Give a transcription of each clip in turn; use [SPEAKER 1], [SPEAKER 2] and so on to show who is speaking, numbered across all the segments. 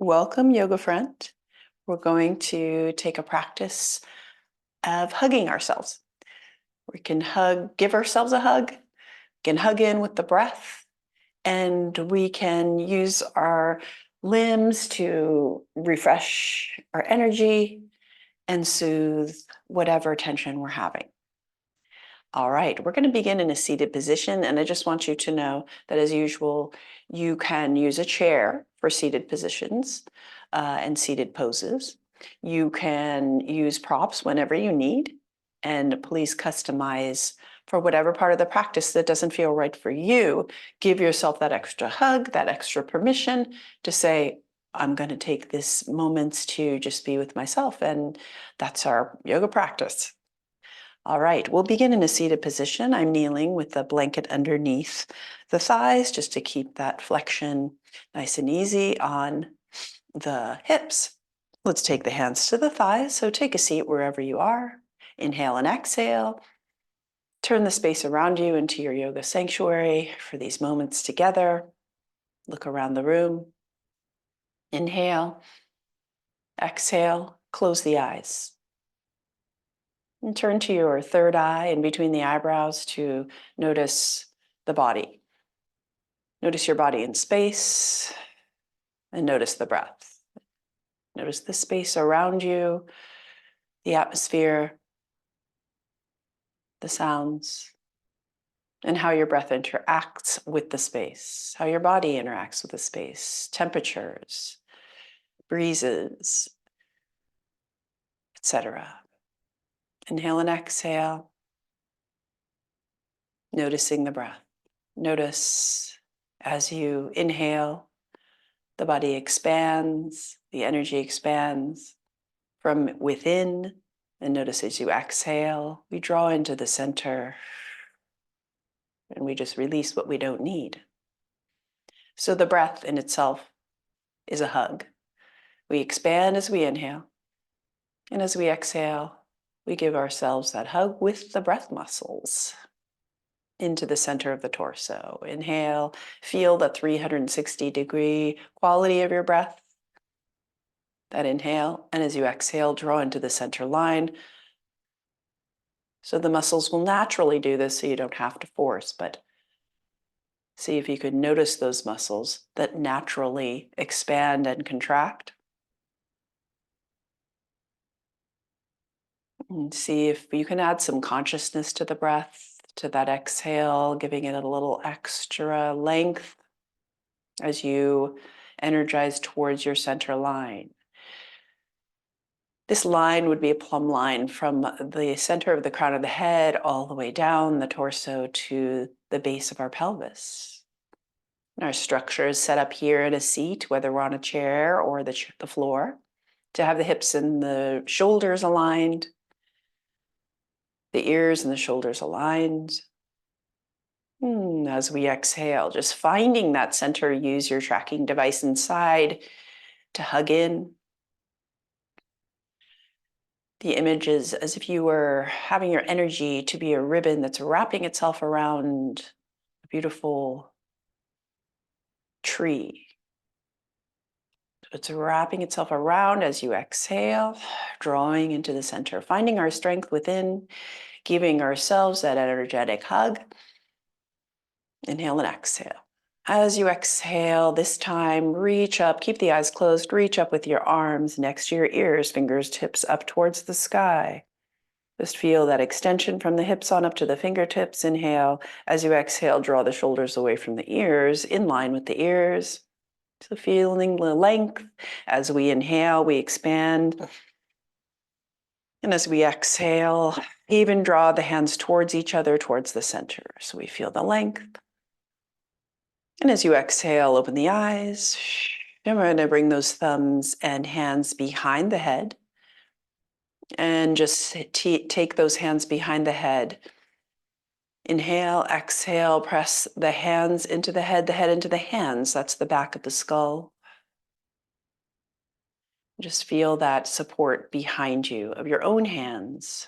[SPEAKER 1] Welcome, yoga friend. We're going to take a practice of hugging ourselves. We can give ourselves a hug, we can hug in with the breath, and we can use our limbs to refresh our energy and soothe whatever tension we're having. All right, we're going to begin in a seated position, and I just want you to know that, as usual, you can use a chair for seated positions and seated poses. You can use props whenever you need, and please customize for whatever part of the practice that doesn't feel right for you. Give yourself that extra hug, that extra permission to say, I'm going to take this moments to just be with myself, and that's our yoga practice. All right, we'll begin in a seated position. I'm kneeling with the blanket underneath the thighs just to keep that flexion nice and easy on the hips. Let's take the hands to the thighs. So take a seat wherever you are. Inhale and exhale. Turn the space around you into your yoga sanctuary for these moments together. Look around the room. Inhale, exhale, close the eyes. And turn to your third eye in between the eyebrows to notice the body. Notice your body in space and notice the breath. Notice the space around you, the atmosphere, the sounds, and how your breath interacts with the space, how your body interacts with the space, temperatures, breezes, etc. Inhale and exhale, noticing the breath. Notice as you inhale, the body expands, the energy expands from within, and notice as you exhale, we draw into the center and we just release what we don't need. So the breath in itself is a hug. We expand as we inhale, and as we exhale, we give ourselves that hug with the breath muscles into the center of the torso. Inhale, feel the 360-degree quality of your breath. That inhale, and as you exhale, draw into the center line. So the muscles will naturally do this, so you don't have to force, but see if you could notice those muscles that naturally expand and contract. And see if you can add some consciousness to the breath, to that exhale, giving it a little extra length as you energize towards your center line. This line would be a plumb line from the center of the crown of the head all the way down the torso to the base of our pelvis. And our structure is set up here in a seat, whether we're on a chair or the floor, to have the hips and the shoulders aligned, the ears and the shoulders aligned. As we exhale, just finding that center, use your tracking device inside to hug in. The image is as if you were having your energy to be a ribbon that's wrapping itself around a beautiful tree. It's wrapping itself around as you exhale, drawing into the center, finding our strength within, giving ourselves that energetic hug. Inhale and exhale. As you exhale, this time, reach up, keep the eyes closed, reach up with your arms next to your ears, fingers, tips up towards the sky. Just feel that extension from the hips on up to the fingertips. Inhale. As you exhale, draw the shoulders away from the ears, in line with the ears. So feeling the length. As we inhale, we expand. And as we exhale, even draw the hands towards each other, towards the center. So we feel the length. And as you exhale, open the eyes. And we're going to bring those thumbs and hands behind the head. And just take those hands behind the head. Inhale, exhale, press the hands into the head into the hands. That's the back of the skull. Just feel that support behind you of your own hands.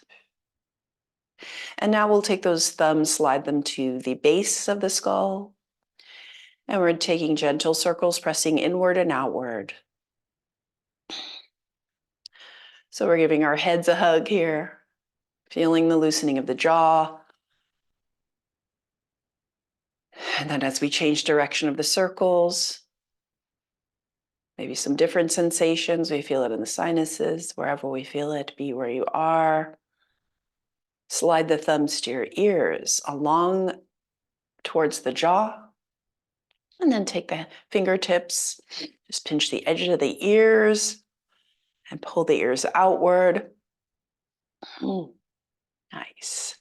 [SPEAKER 1] And now we'll take those thumbs, slide them to the base of the skull. And we're taking gentle circles, pressing inward and outward. So we're giving our heads a hug here, feeling the loosening of the jaw. And then as we change direction of the circles, maybe some different sensations. We feel it in the sinuses, wherever we feel it, be where you are. Slide the thumbs to your ears along towards the jaw. And then take the fingertips, just pinch the edge of the ears and pull the ears outward. Nice.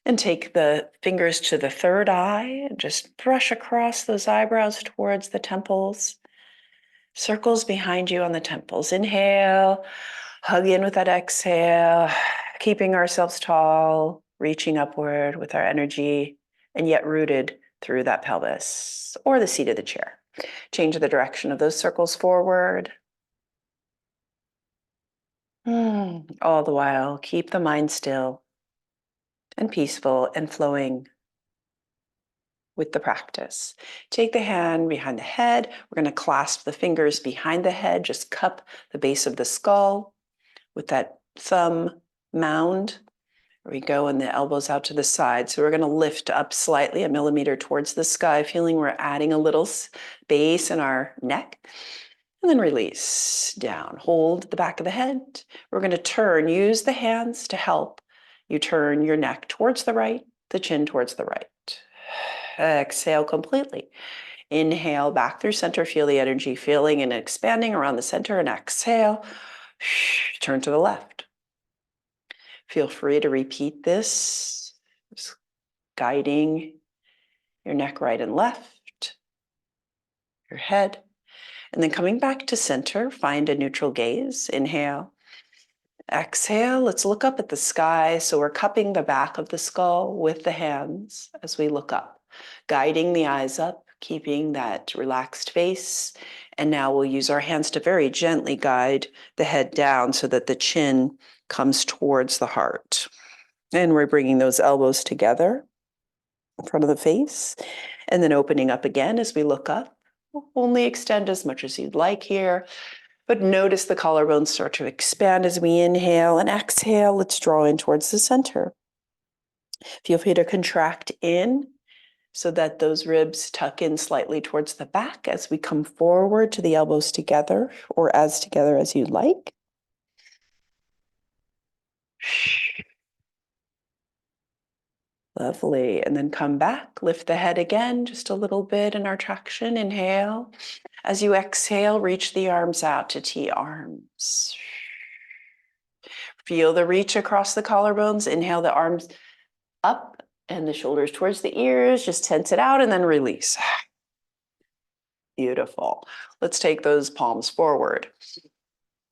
[SPEAKER 1] And take the fingers to the third eye and just brush across those eyebrows towards the temples. Circles behind you on the temples. Inhale, hug in with that exhale, keeping ourselves tall, reaching upward with our energy, and yet rooted through that pelvis or the seat of the chair. Change the direction of those circles forward. All the while, keep the mind still and peaceful and flowing with the practice. Take the hand behind the head. We're going to clasp the fingers behind the head, just cup the base of the skull with that thumb mound. There we go, and the elbows out to the side. So we're going to lift up slightly, a millimeter towards the sky, feeling we're adding a little space in our neck. And then release down. Hold the back of the head. We're going to turn. Use the hands to help you turn your neck towards the right, the chin towards the right. Exhale completely. Inhale back through center. Feel the energy filling and expanding around the center. And exhale. Turn to the left. Feel free to repeat this, just guiding your neck right and left, your head. And then coming back to center, find a neutral gaze. Inhale. Exhale. Let's look up at the sky. So we're cupping the back of the skull with the hands as we look up, guiding the eyes up, keeping that relaxed face. And now we'll use our hands to very gently guide the head down so that the chin comes towards the heart. And we're bringing those elbows together in front of the face and then opening up again as we look up. Only extend as much as you'd like here, but notice the collarbones start to expand as we inhale and exhale. Let's draw in towards the center. Feel free to contract in so that those ribs tuck in slightly towards the back as we come forward to the elbows together or as together as you'd like. Lovely. And then come back, lift the head again, just a little bit in our traction. Inhale. As you exhale, reach the arms out to T-arms. Feel the reach across the collarbones. Inhale the arms up and the shoulders towards the ears. Just tense it out and then release. Beautiful. Let's take those palms forward.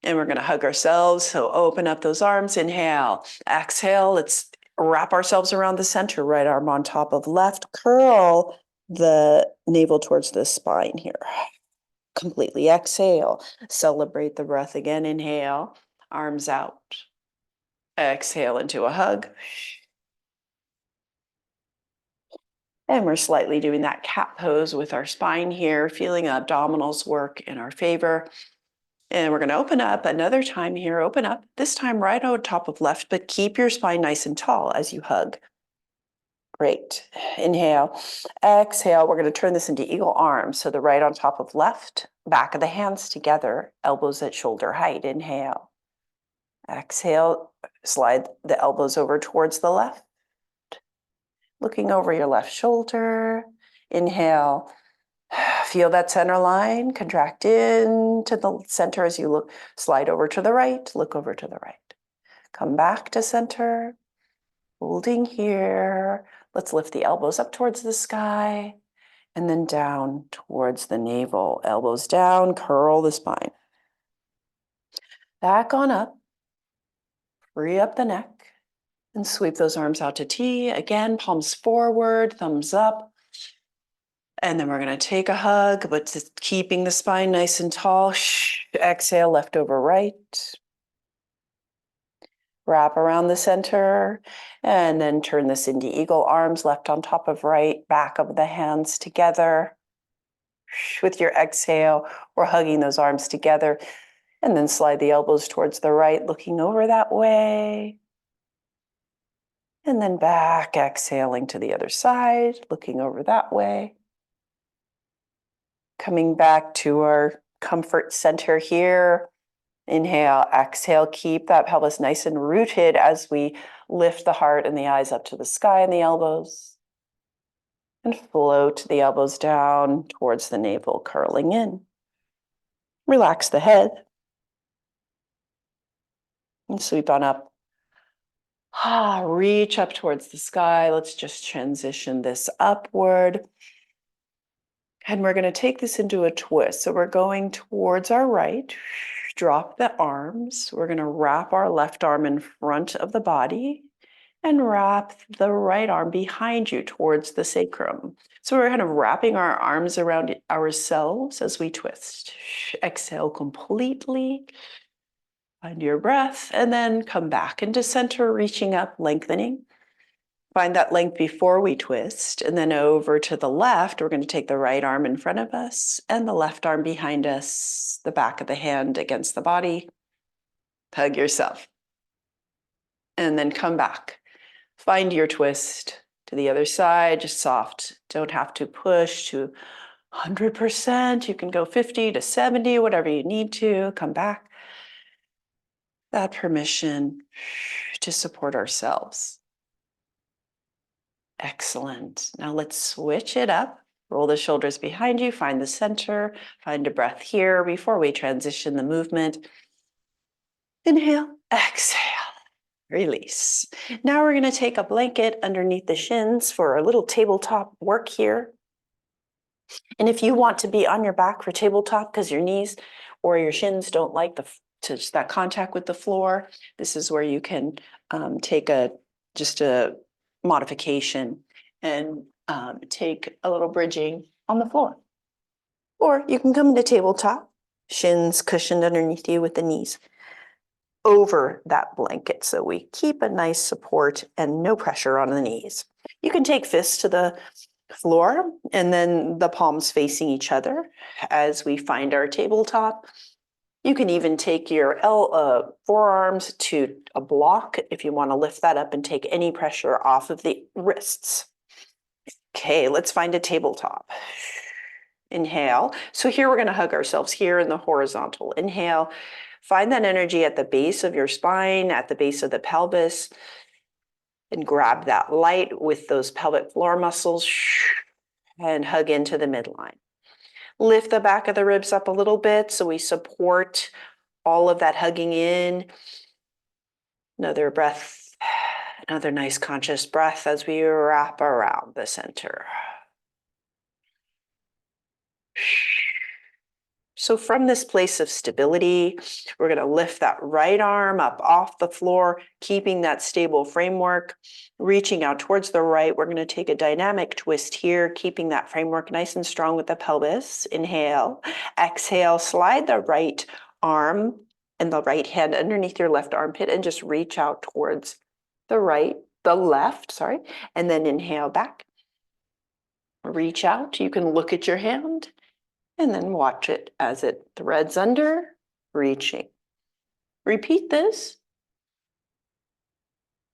[SPEAKER 1] And we're going to hug ourselves. So open up those arms. Inhale. Exhale. Let's wrap ourselves around the center. Right arm on top of left. Curl the navel towards the spine here. Completely exhale. Celebrate the breath again. Inhale. Arms out. Exhale into a hug. And we're slightly doing that cat pose with our spine here, feeling abdominals work in our favor. And we're going to open up another time here. Open up, this time right on top of left, but keep your spine nice and tall as you hug. Great. Inhale. Exhale. We're going to turn this into eagle arms. So the right on top of left, back of the hands together, elbows at shoulder height. Inhale. Exhale. Slide the elbows over towards the left. Looking over your left shoulder. Inhale. Feel that center line, contract in to the center as you look, slide over to the right, look over to the right. Come back to center, holding here. Let's lift the elbows up towards the sky and then down towards the navel. Elbows down, curl the spine. Back on up, free up the neck and sweep those arms out to T. Again, palms forward, thumbs up. And then we're going to take a hug, but just keeping the spine nice and tall. Exhale, left over right. Wrap around the center. And then turn this into eagle arms, left on top of right, back of the hands together. With your exhale, we're hugging those arms together. And then slide the elbows towards the right, looking over that way. And then back, exhaling to the other side, looking over that way. Coming back to our comfort center here. Inhale, exhale, keep that pelvis nice and rooted as we lift the heart and the eyes up to the sky and the elbows. And float the elbows down towards the navel, curling in. Relax the head. And sweep on up. Reach up towards the sky. Let's just transition this upward. And we're going to take this into a twist. So we're going towards our right. Drop the arms. We're going to wrap our left arm in front of the body and wrap the right arm behind you towards the sacrum. So we're kind of wrapping our arms around ourselves as we twist. Exhale completely. Find your breath and then come back into center, reaching up, lengthening. Find that length before we twist, and then over to the left, we're going to take the right arm in front of us and the left arm behind us, the back of the hand against the body. Hug yourself. And then come back. Find your twist to the other side, just soft. Don't have to push to 100%. You can go 50 to 70, whatever you need to. Come back. That permission to support ourselves. Excellent. Now let's switch it up. Roll the shoulders behind you, find the center, find a breath here before we transition the movement. Inhale, exhale, release. Now we're going to take a blanket underneath the shins for a little tabletop work here. And if you want to be on your back for tabletop because your knees or your shins don't like that contact with the floor, this is where you can take just a modification and take a little bridging on the floor. Or you can come to tabletop, shins cushioned underneath you with the knees over that blanket. So we keep a nice support and no pressure on the knees. You can take fists to the floor and then the palms facing each other as we find our tabletop. You can even take your forearms to a block if you want to lift that up and take any pressure off of the wrists. Okay, let's find a tabletop. Inhale. So here we're going to hug ourselves here in the horizontal. Inhale. Find that energy at the base of your spine, at the base of the pelvis, and grab that light with those pelvic floor muscles and hug into the midline. Lift the back of the ribs up a little bit so we support all of that hugging in. Another breath, another nice conscious breath as we wrap around the center. So from this place of stability, we're going to lift that right arm up off the floor, keeping that stable framework, reaching out towards the right. We're going to take a dynamic twist here, keeping that framework nice and strong with the pelvis. Inhale, exhale, slide the right arm and the right hand underneath your left armpit and just reach out towards the left, and then inhale back. Reach out. You can look at your hand. And then watch it as it threads under, reaching. Repeat this.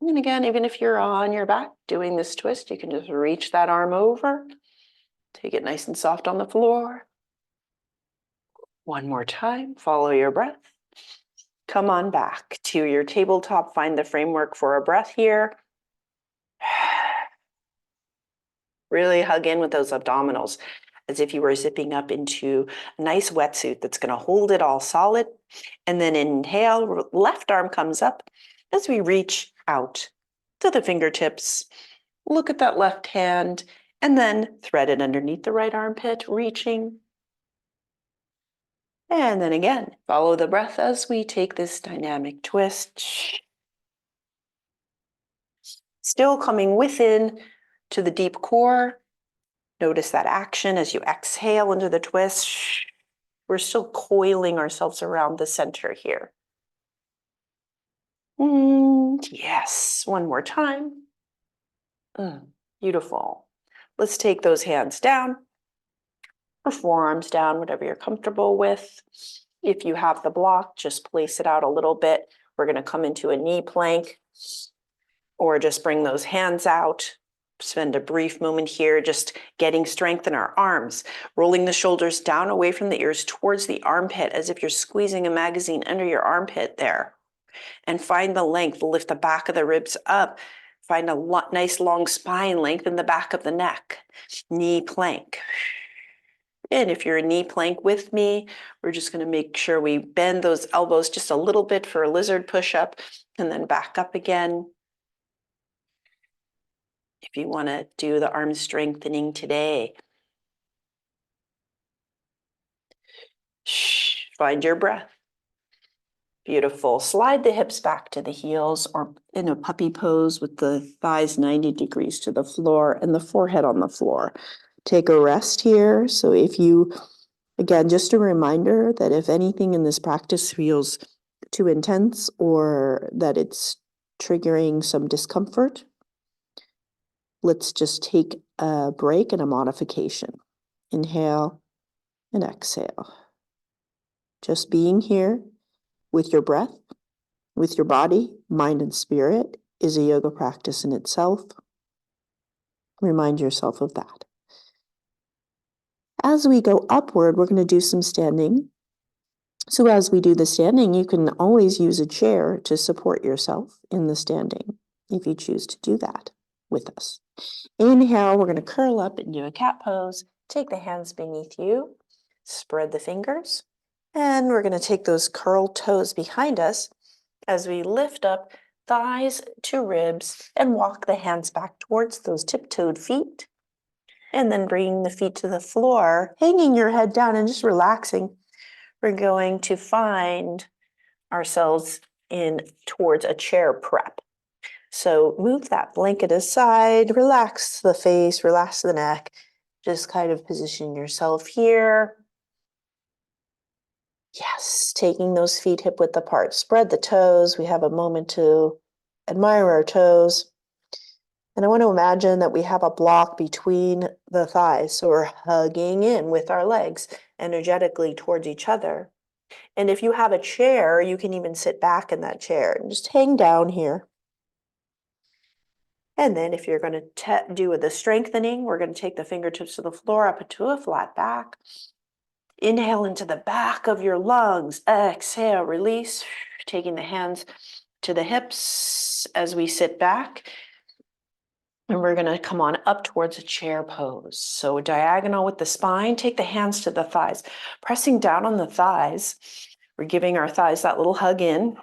[SPEAKER 1] And again, even if you're on your back doing this twist, you can just reach that arm over. Take it nice and soft on the floor. One more time, follow your breath. Come on back to your tabletop. Find the framework for a breath here. Really hug in with those abdominals, as if you were zipping up into a nice wetsuit that's going to hold it all solid. And then inhale, left arm comes up as we reach out to the fingertips. Look at that left hand and then thread it underneath the right armpit, reaching. And then again, follow the breath as we take this dynamic twist. Still coming within to the deep core. Notice that action as you exhale into the twist. We're still coiling ourselves around the center here. Yes, one more time. Beautiful. Let's take those hands down or forearms down, whatever you're comfortable with. If you have the block, just place it out a little bit. We're going to come into a knee plank, or just bring those hands out. Spend a brief moment here just getting strength in our arms, rolling the shoulders down away from the ears towards the armpit as if you're squeezing a magazine under your armpit there. And find the length, lift the back of the ribs up. Find a nice long spine, lengthen the back of the neck. Knee plank. And if you're a knee plank with me, we're just going to make sure we bend those elbows just a little bit for a lizard push-up, and then back up again. If you want to do the arm strengthening today. Find your breath. Beautiful. Slide the hips back to the heels, or in a puppy pose with the thighs 90 degrees to the floor and the forehead on the floor. Take a rest here. So if you, again, just a reminder that if anything in this practice feels too intense or that it's triggering some discomfort, let's just take a break and a modification. Inhale and exhale. Just being here with your breath, with your body, mind, and spirit is a yoga practice in itself. Remind yourself of that. As we go upward, we're going to do some standing. So as we do the standing, you can always use a chair to support yourself in the standing if you choose to do that with us. Inhale, we're going to curl up and do a cat pose. Take the hands beneath you, spread the fingers, and we're going to take those curled toes behind us as we lift up thighs to ribs and walk the hands back towards those tip-toed feet. And then bringing the feet to the floor, hanging your head down and just relaxing. We're going to find ourselves in towards a chair prep. So move that blanket aside, relax the face, relax the neck. Just kind of position yourself here. Yes, taking those feet hip width apart. Spread the toes. We have a moment to admire our toes. And I want to imagine that we have a block between the thighs. So we're hugging in with our legs energetically towards each other. And if you have a chair, you can even sit back in that chair and just hang down here. And then if you're going to do the strengthening, we're going to take the fingertips to the floor up into a flat back. Inhale into the back of your lungs. Exhale, release. Taking the hands to the hips as we sit back. And we're going to come on up towards a chair pose. So diagonal with the spine. Take the hands to the thighs. Pressing down on the thighs. We're giving our thighs that little hug in.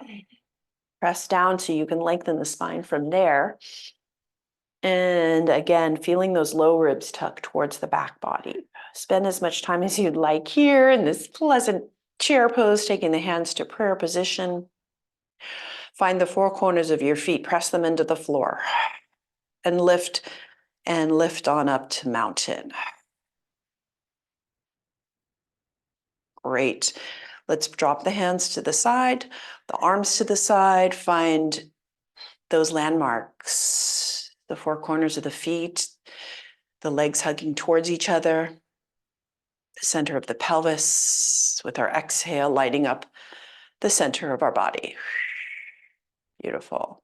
[SPEAKER 1] Press down so you can lengthen the spine from there. And again, feeling those low ribs tuck towards the back body. Spend as much time as you'd like here in this pleasant chair pose, taking the hands to prayer position. Find the four corners of your feet, press them into the floor, and lift on up to mountain. Great. Let's drop the hands to the side, the arms to the side, find those landmarks, the four corners of the feet, the legs hugging towards each other, the center of the pelvis, with our exhale lighting up the center of our body. Beautiful.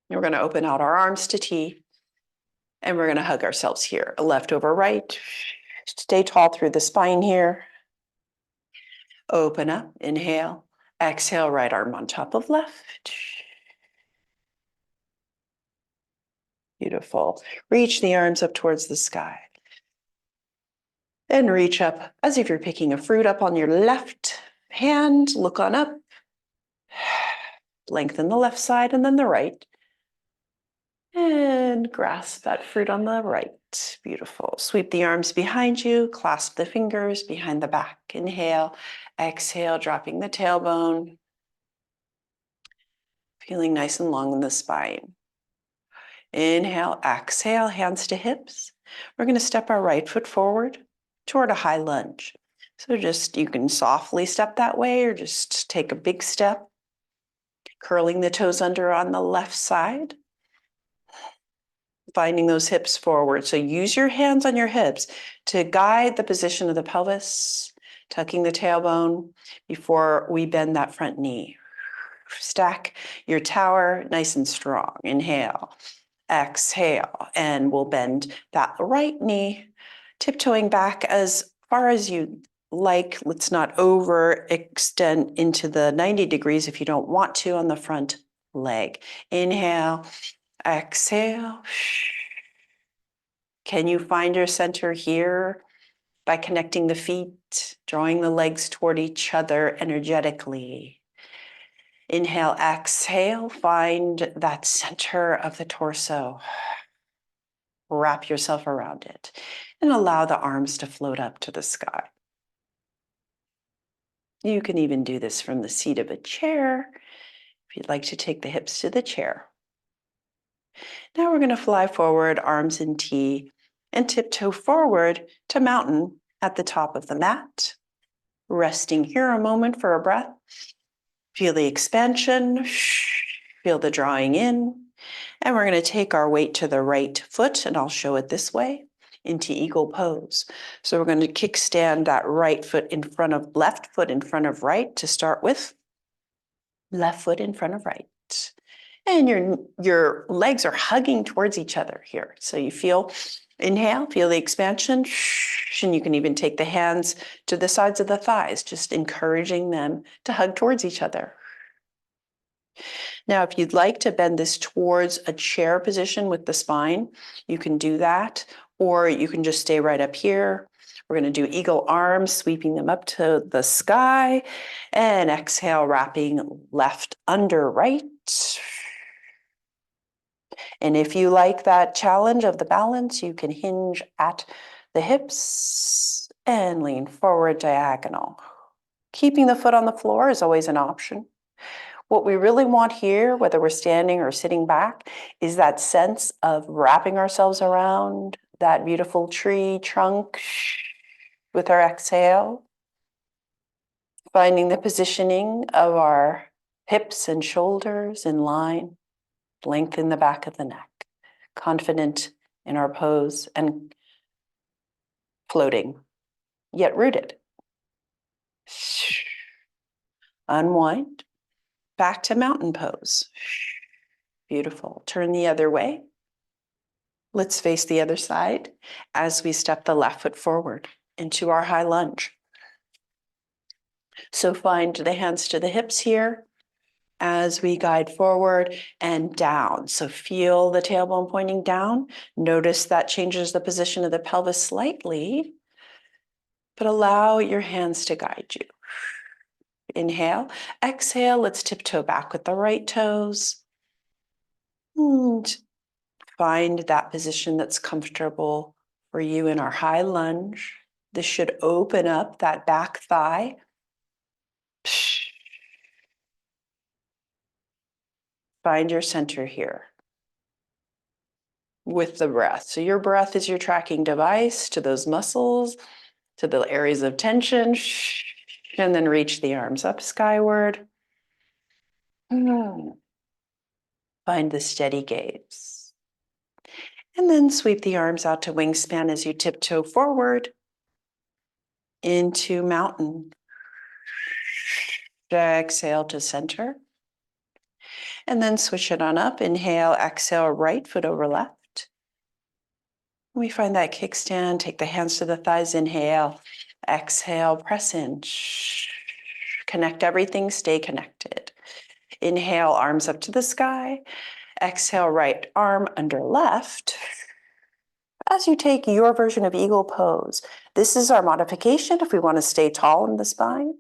[SPEAKER 1] And we're going to open out our arms to T, and we're going to hug ourselves here, left over right. Stay tall through the spine here. Open up, inhale, exhale, right arm on top of left. Beautiful. Reach the arms up towards the sky. And reach up as if you're picking a fruit up on your left hand. Look on up. Lengthen the left side and then the right. And grasp that fruit on the right. Beautiful. Sweep the arms behind you. Clasp the fingers behind the back. Inhale. Exhale, dropping the tailbone. Feeling nice and long in the spine. Inhale, exhale, hands to hips. We're going to step our right foot forward toward a high lunge. So just, you can softly step that way or just take a big step. Curling the toes under on the left side. Finding those hips forward. So use your hands on your hips to guide the position of the pelvis. tucking the tailbone before we bend that front knee. Stack your tower nice and strong. Inhale, exhale, and we'll bend that right knee, tiptoeing back as far as you like. Let's not overextend into the 90 degrees if you don't want to on the front leg. Inhale, exhale. Can you find your center here by connecting the feet, drawing the legs toward each other energetically? Inhale, exhale, find that center of the torso. Wrap yourself around it and allow the arms to float up to the sky. You can even do this from the seat of a chair if you'd like to take the hips to the chair. Now we're going to fly forward, arms in T, and tiptoe forward to mountain at the top of the mat. Resting here a moment for a breath. Feel the expansion, feel the drawing in, and we're going to take our weight to the right foot, and I'll show it this way, into eagle pose. So we're going to kickstand that right foot in front of left foot in front of right to start with. Left foot in front of right. And your legs are hugging towards each other here. So you feel, inhale, feel the expansion, and you can even take the hands to the sides of the thighs, just encouraging them to hug towards each other. Now, if you'd like to bend this towards a chair position with the spine, you can do that, or you can just stay right up here. We're going to do eagle arms, sweeping them up to the sky, and exhale, wrapping left under right. And if you like that challenge of the balance, you can hinge at the hips and lean forward diagonal. Keeping the foot on the floor is always an option. What we really want here, whether we're standing or sitting back, is that sense of wrapping ourselves around that beautiful tree trunk with our exhale. Finding the positioning of our hips and shoulders in line. Lengthen the back of the neck. Confident in our pose and floating, yet rooted. Unwind. Back to mountain pose. Beautiful. Turn the other way. Let's face the other side as we step the left foot forward into our high lunge. So find the hands to the hips here as we guide forward and down. So feel the tailbone pointing down. Notice that changes the position of the pelvis slightly, but allow your hands to guide you. Inhale, exhale, let's tiptoe back with the right toes. And find that position that's comfortable for you in our high lunge. This should open up that back thigh. Find your center here with the breath. So your breath is your tracking device to those muscles, to the areas of tension, and then reach the arms up skyward. Find the steady gaze. And then sweep the arms out to wingspan as you tiptoe forward into mountain. Exhale to center. And then switch it on up. Inhale, exhale, right foot over left. We find that kickstand. Take the hands to the thighs. Inhale, exhale, press in. Connect everything, stay connected. Inhale, arms up to the sky. Exhale, right arm under left. As you take your version of eagle pose, this is our modification if we want to stay tall in the spine.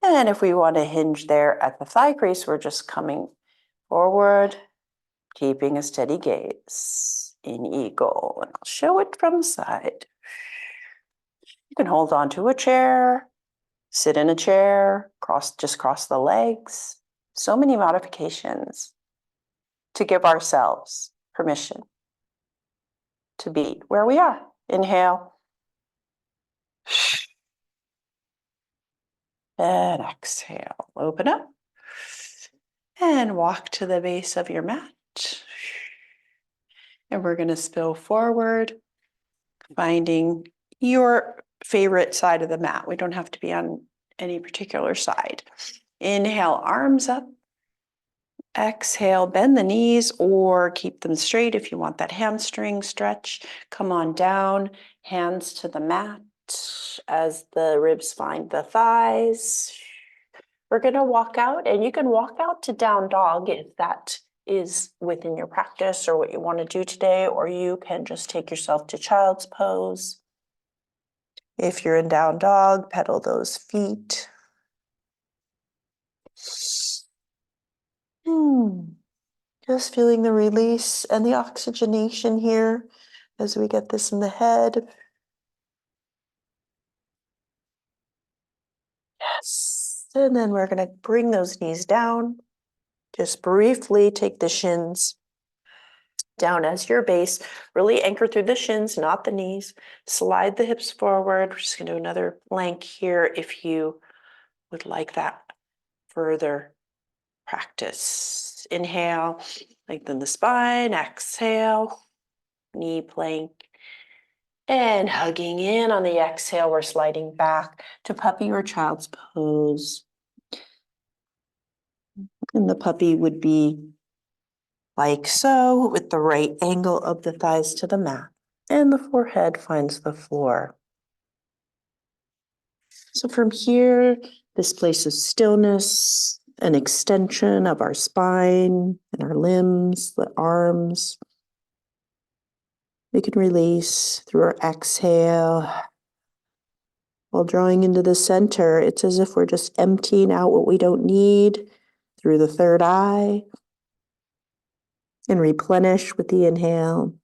[SPEAKER 1] And if we want to hinge there at the thigh crease, we're just coming forward, keeping a steady gaze in eagle. And I'll show it from the side. You can hold on to a chair, sit in a chair, just cross the legs. So many modifications to give ourselves permission to be where we are. Inhale. And exhale. Open up. And walk to the base of your mat. And we're going to spill forward, finding your favorite side of the mat. We don't have to be on any particular side. Inhale, arms up. Exhale, bend the knees or keep them straight if you want that hamstring stretch. Come on down, hands to the mat as the ribs find the thighs. We're going to walk out, and you can walk out to down dog if that is within your practice or what you want to do today, or you can just take yourself to child's pose. If you're in down dog, pedal those feet. Just feeling the release and the oxygenation here as we get this in the head. Yes. And then we're going to bring those knees down. Just briefly take the shins down as your base. Really anchor through the shins, not the knees. Slide the hips forward. We're just going to do another plank here if you would like that further practice. Inhale, lengthen the spine. Exhale, knee plank. And hugging in on the exhale, we're sliding back to puppy or child's pose. And the puppy would be like so, with the right angle of the thighs to the mat. And the forehead finds the floor. So from here, this place of stillness, an extension of our spine and our limbs, the arms. We can release through our exhale. While drawing into the center, it's as if we're just emptying out what we don't need through the third eye and replenish with the inhale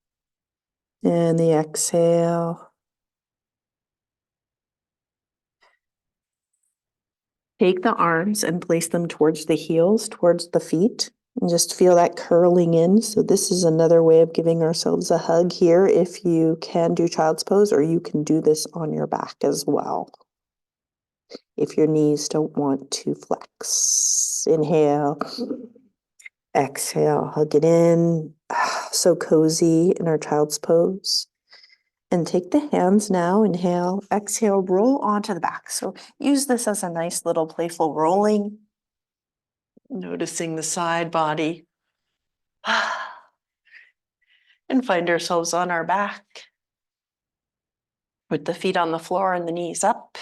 [SPEAKER 1] and the exhale. Take the arms and place them towards the heels, towards the feet, and just feel that curling in. So this is another way of giving ourselves a hug here. If you can do child's pose, or you can do this on your back as well, if your knees don't want to flex. Inhale, exhale, hug it in. So cozy in our child's pose. And take the hands now, inhale, exhale, roll onto the back. So use this as a nice little playful rolling. Noticing the side body. And find ourselves on our back with the feet on the floor and the knees up.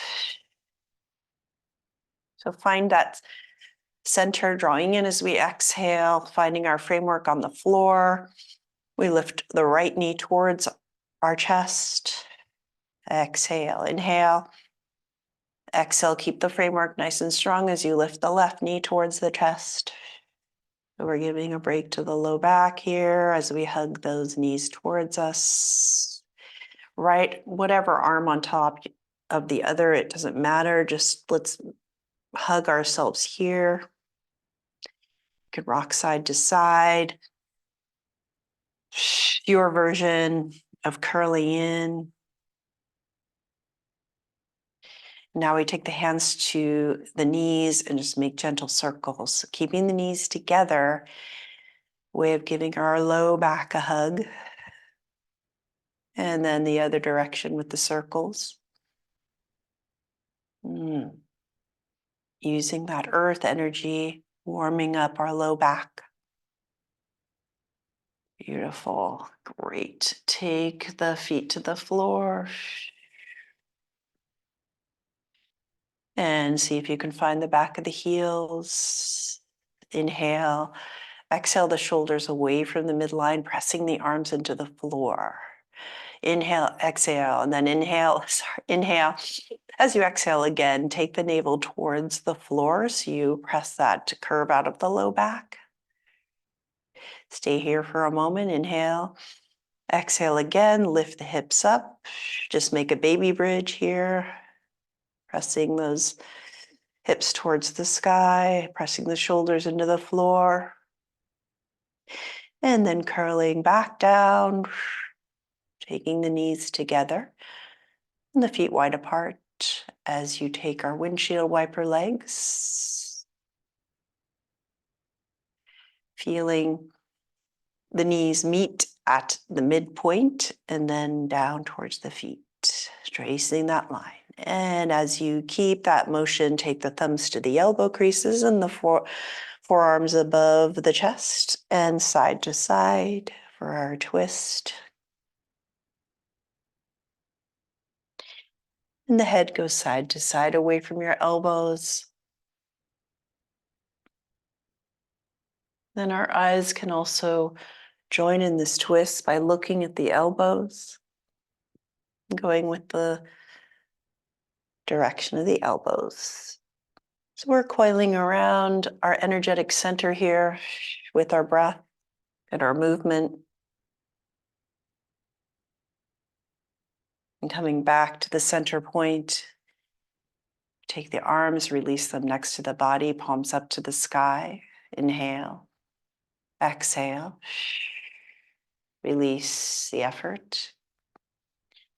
[SPEAKER 1] So find that center, drawing in as we exhale, finding our framework on the floor. We lift the right knee towards our chest. Exhale, inhale. Exhale, keep the framework nice and strong as you lift the left knee towards the chest. So we're giving a break to the low back here as we hug those knees towards us. Right, whatever arm on top of the other, it doesn't matter. Just let's hug ourselves here. You can rock side to side. Your version of curling in. Now we take the hands to the knees and just make gentle circles, keeping the knees together. Way of giving our low back a hug. And then the other direction with the circles. Using that earth energy, warming up our low back. Beautiful. Great. Take the feet to the floor. And see if you can find the back of the heels. Inhale. Exhale the shoulders away from the midline, pressing the arms into the floor. Inhale, exhale, and then inhale. Inhale. As you exhale again, take the navel towards the floor. So you press that curve out of the low back. Stay here for a moment. Inhale. Exhale again, lift the hips up. Just make a baby bridge here. Pressing those hips towards the sky, pressing the shoulders into the floor. And then curling back down, taking the knees together and the feet wide apart as you take our windshield wiper legs. Feeling the knees meet at the midpoint and then down towards the feet. tracing that line. And as you keep that motion, take the thumbs to the elbow creases and the forearms above the chest and side to side for our twist. And the head goes side to side away from your elbows. Then our eyes can also join in this twist by looking at the elbows, going with the direction of the elbows. So we're coiling around our energetic center here with our breath and our movement. And coming back to the center point, take the arms, release them next to the body, palms up to the sky. Inhale, exhale, release the effort.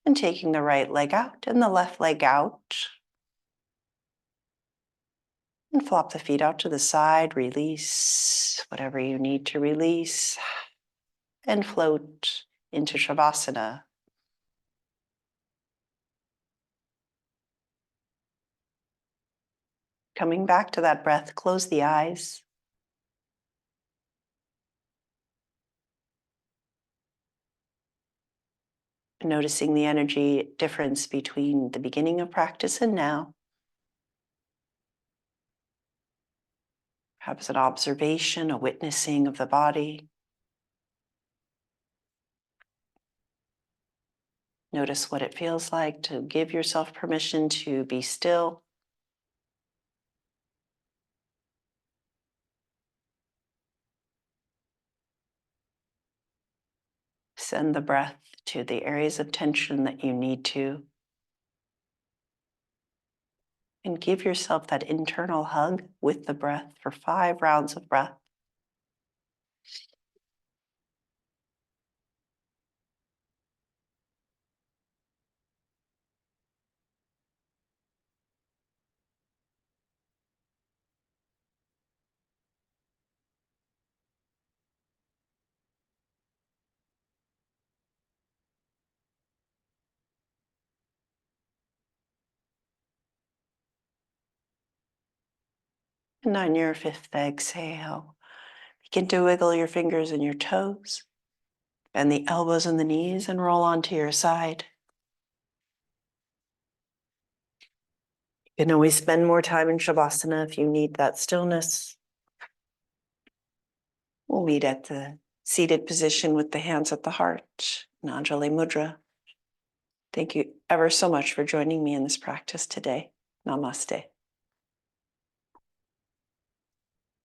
[SPEAKER 1] And taking the right leg out and the left leg out. And flop the feet out to the side, release whatever you need to release. And float into Shavasana. Coming back to that breath, close the eyes. Noticing the energy difference between the beginning of practice and now. Perhaps an observation, a witnessing of the body. Notice what it feels like to give yourself permission to be still. Send the breath to the areas of tension that you need to. And give yourself that internal hug with the breath for 5 rounds of breath. And on your 5th exhale, begin to wiggle your fingers and your toes. Bend the elbows and the knees and roll onto your side. You can always spend more time in Shavasana if you need that stillness. We'll meet at the seated position with the hands at the heart, Anjali Mudra. Thank you ever so much for joining me in this practice today. Namaste.